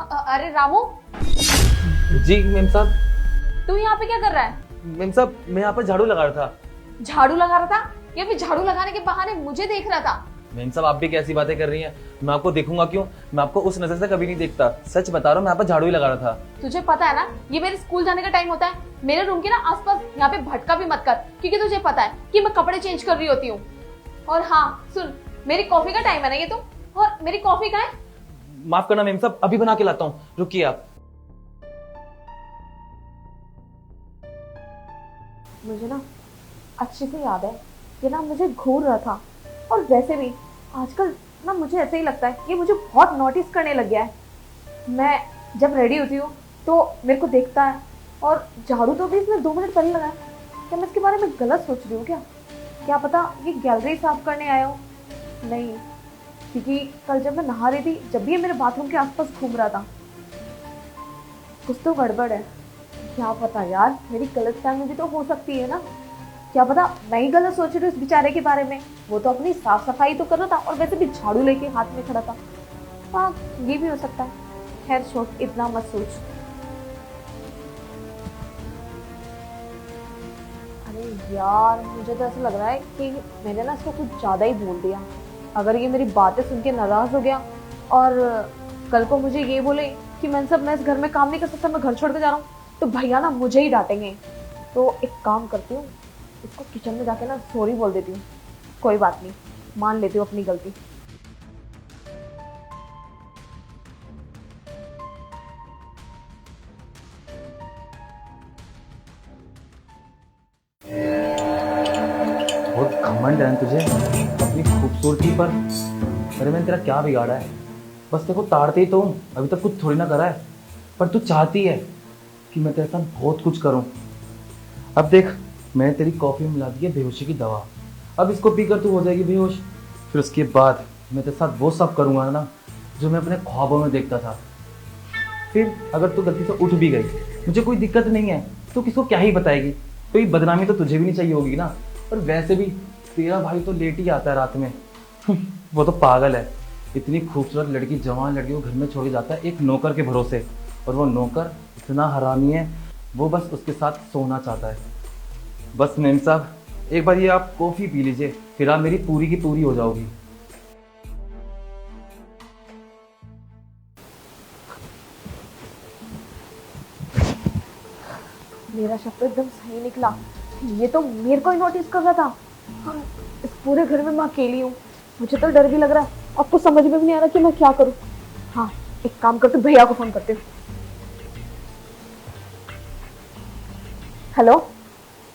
अरे रामू, जी मेम साहब। तू यहाँ पे क्या कर रहा है? मेम साहब मैं यहाँ पर झाड़ू लगा रहा था। झाड़ू लगा रहा था या फिर झाड़ू लगाने के बहाने मुझे देख रहा था? मेम साहब आप भी कैसी बातें कर रही हैं? मैं आपको देखूंगा क्यों? मैं आपको उस नजर से कभी नहीं देखता। सच बता रहा हूँ, मैं यहाँ पर झाड़ू ही लगा रहा था। तुझे पता है ना, ये मेरे स्कूल जाने का टाइम होता है। मेरे रूम के ना आसपास यहाँ पे भटका भी मत कर, क्योंकि तुझे पता है कि मैं कपड़े चेंज कर रही होती हूँ। और हाँ सुन, मेरी कॉफी का टाइम है ना ये तो, और मेरी कॉफी कहाँ है? माफ करना मेम साहब, अभी बना के लाता हूँ, रुकिए आप। मुझे ना अच्छे से याद है कि ना मुझे घूर रहा था, और वैसे भी आजकल ना मुझे ऐसे ही लगता है कि मुझे बहुत नोटिस करने लग गया है। मैं जब रेडी होती हूँ तो मेरे को देखता है, और झाड़ू तो भी इसने 2 मिनट पहले लगाया। क्या मैं इसके बारे में गलत सोच रही हूँ क्या? क्या पता ये गैलरी साफ करने आया हो। नहीं, क्योंकि कल जब मैं नहा रही थी, जब भी ये मेरे बाथरूम के आसपास घूम रहा था, कुछ तो गड़बड़ है। क्या पता यार, मेरी गलतफहमी भी तो हो सकती है ना। क्या पता मैं ही गलत सोच रही हूँ इस बेचारे के बारे में। वो तो अपनी साफ सफाई तो कर रहा था, और वैसे भी झाड़ू लेके हाथ में खड़ा था। हाँ, ये भी हो सकता है। खैर छोड़, इतना मत सोच। अरे यार, मुझे तो ऐसा लग रहा है कि मैंने ना इसको कुछ ज्यादा ही बोल दिया। अगर ये मेरी बातें सुन के नाराज हो गया और कल को मुझे ये बोले कि मैं इस घर में काम नहीं कर सकता, मैं घर छोड़ के जा रहा हूँ, तो भैया ना मुझे ही डांटेंगे। तो एक काम करती हूँ, इसको किचन में जाके ना सॉरी बोल देती हूँ। कोई बात नहीं, मान लेती हूँ अपनी गलती। बहुत घमंड है तुझे अपनी खूबसूरती पर। अरे मैंने तेरा क्या बिगाड़ा है? बस तेरे को ताड़ते ही तो हूँ, अभी तक कुछ थोड़ी ना करा है। पर तू चाहती है कि मैं तेरे साथ बहुत कुछ करूँ। अब देख, मैंने तेरी कॉफ़ी में मिला दी है बेहोशी की दवा। अब इसको पीकर तू हो जाएगी बेहोश। फिर उसके बाद मैं तेरे साथ वो सब करूँगा ना जो मैं अपने ख्वाबों में देखता था। फिर अगर तू गलती से उठ भी गई, मुझे कोई दिक्कत नहीं है। तू किसको क्या ही बताएगी? कोई बदनामी तो तुझे भी नहीं चाहिए होगी ना। और वैसे भी तेरा भाई तो लेट ही आता है रात में। वो तो पागल है। इतनी खूबसूरत लड़की, जवान लड़की को घर में छोड़ के जाता है एक नौकर के भरोसे। और वो नौकर इतना हरामी है, वो बस उसके साथ सोना चाहता है। बस मेम साहब, एक बार ये आप कॉफ़ी पी लीजिए, फिर आप मेरी पूरी की पूरी हो जाओगी। मेरा शब्द तो एकदम सही निकला। ये तो मेरे को ही नोटिस कर रहा था। हम इस पूरे घर में मैं अकेली हूँ। मुझे तो डर भी लग रहा है। आपको समझ में भी नहीं आ रहा कि मैं क्या करूँ। हाँ, एक काम करते, भैया को फोन करते। हेलो,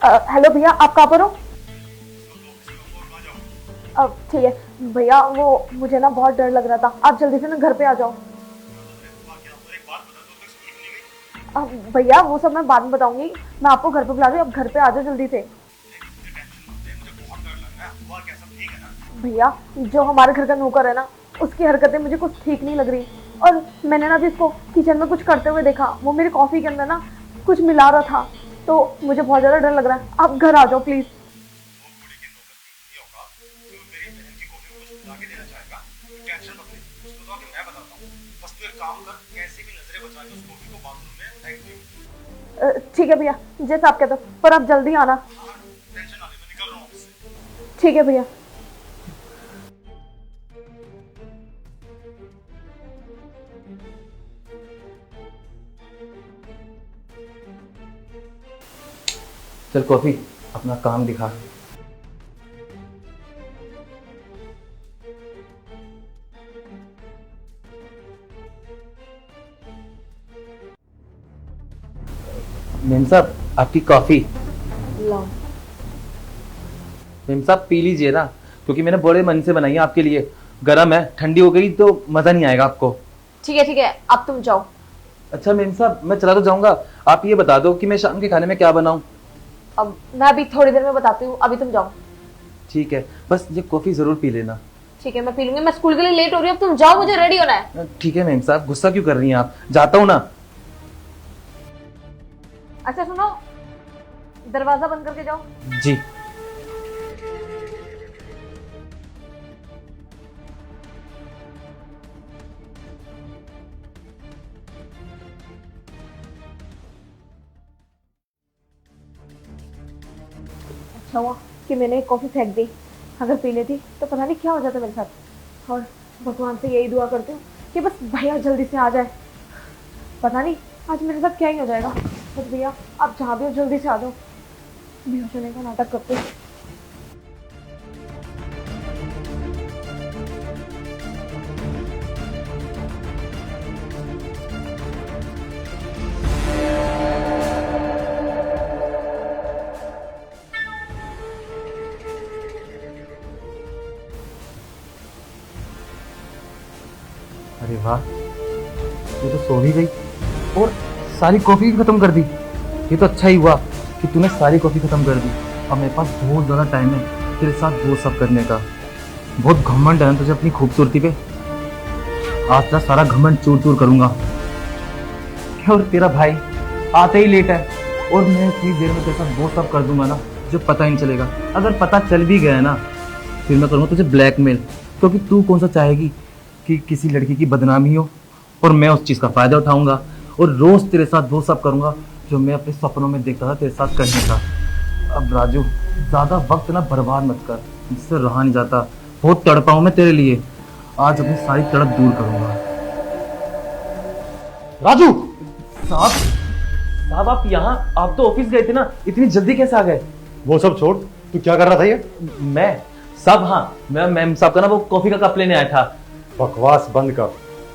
हेलो भैया, आप कहाँ पर हो? ठीक है भैया, वो मुझे ना बहुत डर लग रहा था। आप जल्दी से ना घर पे आ जाओ। भैया वो सब मैं बाद में बताऊंगी। मैं आपको घर पे बुला रही हूँ, आप घर पे आ जाओ जल्दी से। भैया, जो हमारे घर का नौकर है ना, उसकी हरकतें मुझे कुछ ठीक नहीं लग रही। और मैंने ना अभी इसको किचन में कुछ करते हुए देखा। वो मेरी कॉफी के अंदर ना कुछ मिला रहा था, तो मुझे बहुत ज्यादा डर लग रहा है। आप घर आ जाओ प्लीज। ठीक है भैया, जैसा आप कहते हो, पर आप जल्दी आना। ठीक है भैया। चल कॉफ़ी, अपना काम दिखा। मेम साहब, आपकी कॉफ़ी। लो। मेम साहब पी लीजिए ना, क्योंकि मैंने बड़े मन से बनाई है आपके लिए। गर्म है, ठंडी हो गई तो मज़ा नहीं आएगा आपको। ठीक है, अब तुम जाओ। अच्छा मेम साहब, मैं चला तो जाऊंगा, आप ये बता दो कि मैं शाम के खाने में क्या बनाऊं। अब मैं अभी थोड़ी देर में बताती हूँ, अभी तुम जाओ। ठीक है, बस ये कॉफ़ी ज़रूर पी लेना। ठीक है, मैं पी लूंगी। मैं स्कूल के लिए लेट हो रही हूँ, अब तुम जाओ, मुझे रेडी होना है। ठीक है मेम साहब, गुस्सा क्यों कर रही हैं आप? जाता हूँ ना। अच्छा सुनो, दरवाजा बंद करके जाओ। जी। अच्छा हुआ कि मैंने कॉफ़ी फेंक दी, अगर पी लेती तो पता नहीं क्या हो जाता मेरे साथ। और भगवान से यही दुआ करती हूँ कि बस भैया जल्दी से आ जाए। पता नहीं आज मेरे साथ क्या ही हो जाएगा। बस भैया आप जहाँ भी हो जल्दी से आ जाओ, बेहोश होने का नाटक करते हो। अरे वाह, ये तो सो भी गई और सारी कॉफी भी खत्म कर दी। ये तो अच्छा ही हुआ कि तूने सारी कॉफी खत्म कर दी। अब मेरे पास बहुत ज़्यादा टाइम है तेरे साथ वो सब करने का। बहुत घमंड है ना तुझे अपनी खूबसूरती पे। आज तेरा सारा घमंड चूर चूर करूंगा। क्या और तेरा भाई आते ही लेट है और मैं इतनी देर में तेरे साथ वो सब कर दूंगा ना जो पता ही नहीं चलेगा। अगर पता चल भी गया ना फिर मैं करूँगा तुझे ब्लैकमेल, क्योंकि तू कौन सा चाहेगी कि किसी लड़की की बदनामी हो, और मैं उस चीज़ का फ़ायदा उठाऊंगा और रोज़ तेरे साथ वो सब करूंगा जो मैं अपने सपनों में देखता था तेरे साथ करने का। अब राजू ज़्यादा वक्त ना बर्बाद मत कर, मुझसे रहा नहीं जाता। बहुत तड़पा हूं मैं तेरे लिए, आज अपनी सारी तड़प दूर करूंगा। राजू, साहब साहब आप यहाँ, आप तो ऑफिस गए थे ना, इतनी जल्दी कैसे आ गए? वो सब छोड़, तू क्या कर रहा था ये? मैं साहब, हाँ मैं मैम साहब का ना वो कॉफी का कप लेने आया था। बकवास बंद कर।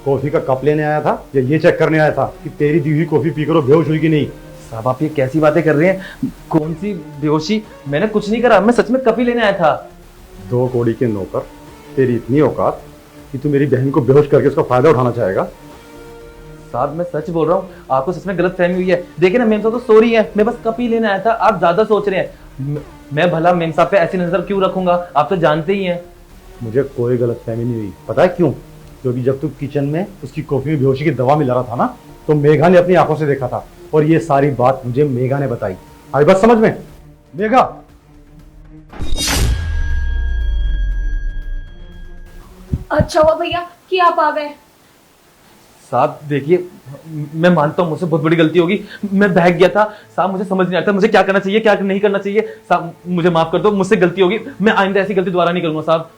कॉफी का कप लेने आया था या ये चेक करने आया था कि तेरी दी हुई कॉफी पीकर वो बेहोश हुई कि नहीं? साहब आप ये कैसी बातें कर रहे हैं? कौन सी बेहोशी? मैंने कुछ नहीं करा, मैं सच में कप ही लेने आया था। दो कौड़ी के नौकर, तेरी इतनी औकात कि तू मेरी बहन को बेहोश करके उसका फायदा उठाना चाहेगा? साहब मैं सच बोल रहा हूँ, आपको सच में गलत फहमी हुई है। देखिए ना, मेम साहब तो सो रही है, मैं बस कप ही लेने आया था। आप ज्यादा सोच रहे हैं। मैं भला मेम साहब पे ऐसी नजर क्यों रखूंगा? आप तो जानते ही हैं। मुझे कोई गलत फहमी नहीं हुई। पता है क्यों? क्योंकि जब तू किचन में उसकी कॉफी में बेहोशी की दवा मिला रहा था ना, तो मेघा ने अपनी आंखों से देखा था और ये सारी बात मुझे मेघा ने बताई। आई बात समझ में? मेघा, अच्छा हुआ भैया कि आप आ गए। साहब देखिए, मैं मानता हूँ मुझसे बहुत बड़ी गलती होगी, मैं बहक गया था। साहब मुझे समझ नहीं आता मुझे क्या करना चाहिए क्या नहीं करना चाहिए। साहब मुझे माफ कर दो, मुझसे गलती होगी, मैं आइंदा ऐसी गलती दोबारा नहीं करूंगा। साहब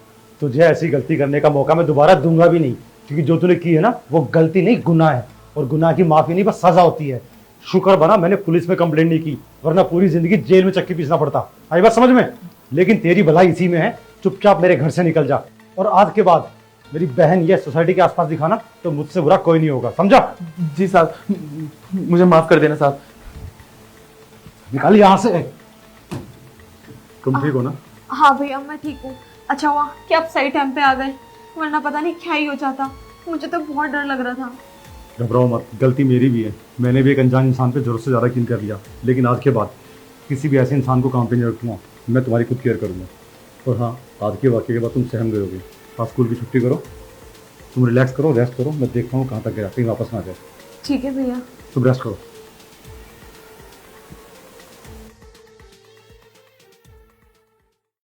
तुझे ऐसी गलती करने का मौका मैं दोबारा दूंगा भी नहीं, क्योंकि जो तूने की है ना वो गलती नहीं गुनाह है, और गुनाह की माफी नहीं बस सजा होती है। शुक्र बना मैंने पुलिस में कंप्लेंट नहीं की, वरना पूरी जिंदगी जेल में चक्की पीसना पड़ता। आई बात समझ में? लेकिन तेरी भलाई इसी में है, चुपचाप मेरे घर से निकल जा, और आज के बाद मेरी बहन ये सोसाइटी के आसपास दिखाना तो मुझसे बुरा कोई नहीं होगा, समझा? जी साहब, मुझे माफ कर देना साहब। निकाल यहाँ से। तुम ठीक हो ना? हाँ भैया मैं ठीक हूँ। अच्छा हुआ कि आप सही टाइम पे आ गए, वरना पता नहीं क्या ही हो जाता। मुझे तो बहुत डर लग रहा था। घबराओ मत, गलती मेरी भी है। मैंने भी एक अनजान इंसान पे जरूरत से ज़्यादा यकीन कर लिया, लेकिन आज के बाद किसी भी ऐसे इंसान को काम पे नहीं रखूँगा। मैं तुम्हारी खुद केयर करूँगा। और हाँ, आज के वाक़े के बाद तुम सहम गए होगे। आज स्कूल की छुट्टी करो, तुम रिलैक्स करो, रेस्ट करो। मैं देखता हूँ कहाँ तक गया, कहीं वापस ना आ जाए। ठीक है भैया। तुम रेस्ट करो।